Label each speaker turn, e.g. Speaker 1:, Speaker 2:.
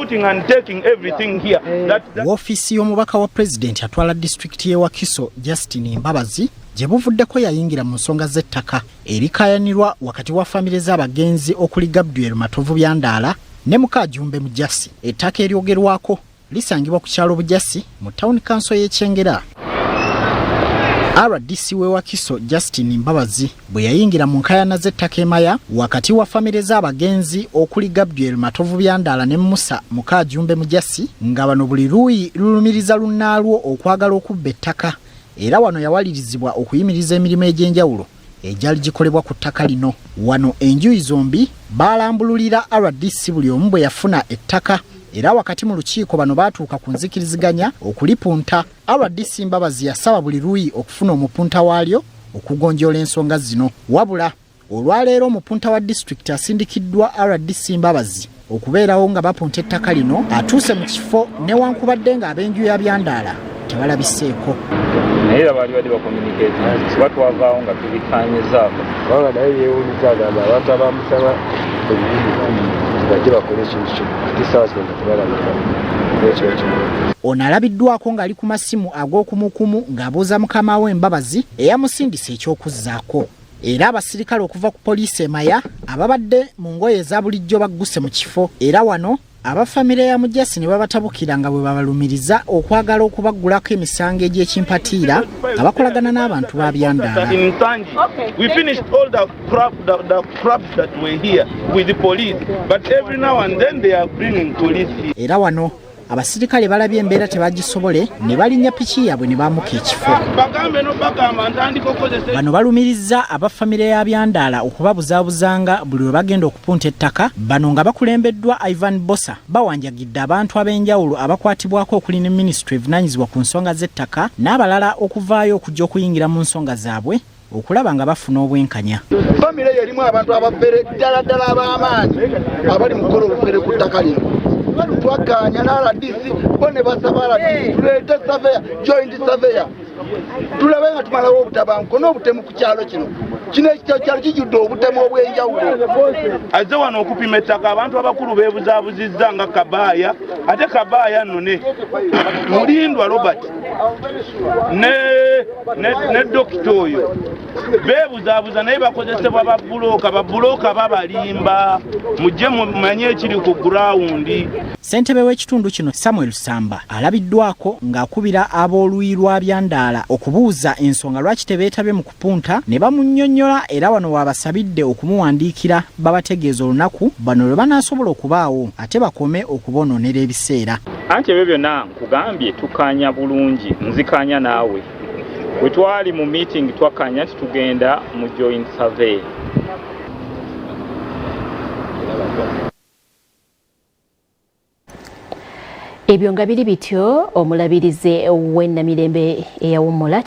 Speaker 1: putting and taking everything here.
Speaker 2: Ofisi y'omubaka wa president atwala district ye Wakiso Justin Mbabazi jebuvuddeko yayingira mu nsonga z'ettaka erikayanirwa wakati wa famire z'abagenzi okuli Gabriel Matovu Byandaala ne Mukajumbe Mujasi. Ettaka eryogerwako lisangibwa ku kyalo Bujasi mu town council y'Ekyengera. RDC we Wakiso Justin Mbabazi bwe yayingira mu nkayana z'ettaka emaya wakati wa famire z'abagenzi okuli Gabriel Matovu Byandaala ne Musa Mukajumbe Mujasi nga bano buli luuyi lulumiriza lunnaalwo okwagala okubba ettaka era wano yawalirizibwa okuyimiriza emirimu egy'enjawulo ejali gikolebwa ku ttaka lino. Wano enjuyi zombi balambululira RDC buli omu bwe yafuna ettaka era wakati mu lukiiko bano baatuuka ku nzikiriziganya okulipunta. RDC Mbabazi yasaba buli luuyi okufuna omupunta waalyo okugonjoola ensonga zino. Wabula olwaleero omupunta wa district asindikiddwa RDC Mbabazi okubeerawo nga bapunta ettaka lino atuuse mu kifo newankubadde nga ab'enju ya Byandaala tebalabiseeko.
Speaker 3: Naye bali bakomunicate batwavaawo nga tubikanyizaako wabula naye yeewuunyisa agamba abantu abamusaba bajje bakole ekintu kino ate essaawa zino nga tebalabika ekyo kimu.
Speaker 2: Ono alabiddwako ng'ali ku masimu ag'okumukumu ng'abuuza mukama we Mbabazi eyamusindisa eky'okuzzaako. Era abasirikale okuva ku poliisi emaya ababadde mu ngoye eza bulijjo bagguse mu kifo era wano abafamire ya Mujasi ne babatabukira nga bwe babalumiriza okwagala okubaggulako emisango egy'ekimpatiira abakolagana n'abantu ba Byandaala.
Speaker 1: We finished all the crap that were here with the police, but every now and then they are bringing police here.
Speaker 2: Era wano abasirikale balabye embeera tebagisobole ne balinnya piki yaabwe ne baamuka ekifo. Bano balumiriza abafamire ya Byandaala okubabuzaabuzanga buli we bagenda okupunta ettaka. Bano nga bakulembeddwa Ivan Bosa bawanjagidde abantu ab'enjawulo abakwatibwako okuli ne Ministry evunaanyizibwa ku nsonga z'ettaka n'abalala okuvaayo okujja okuyingira mu nsonga zaabwe okulaba nga bafuna obwenkanya.
Speaker 4: Famire yerimu abantu abafere ddala ab'amaanyi abali mu kukola obufere ku ttaka lino. Twakanya na RDC bone basaba RDC tuleete surveyor, joint surveyor tulabe nga tumalawo obutabanko n'obutemu ku kyalo kino. Kino ekyalo kijjudde obutemu obw'enjawulo.
Speaker 1: Azze wano okupima ettaka abantu abakulu beebuzaabuzizza nga Kabaaya, ate Kabaaya nno ne Mulindwa Robert ne dokita oyo beebuzaabuza naye bakozesebwa babulooka babalimba mujje mumanye ekiri ku gurawundi.
Speaker 2: Ssentebe w'ekitundu kino Samuel Samba alabiddwako ng'akubira ab'oluuyi lwa Byandaala okubuuza ensonga lwaki tebeetabye mu kupunta ne bamunnyonnyola era wano waabasabidde okumuwandiikira babategeeza olunaku bano lwe banaasobola okubaawo ate bakome okubonoonera ebiseera.
Speaker 3: Anti ebyo byonna nkugambye tukanya bulungi, nzikanya naawe. Bwe twali mu meeting twakanya nti tugenda mu joint survey.
Speaker 5: Ebyo nga biri bityo omulabirize w'ennamirembe eyawummula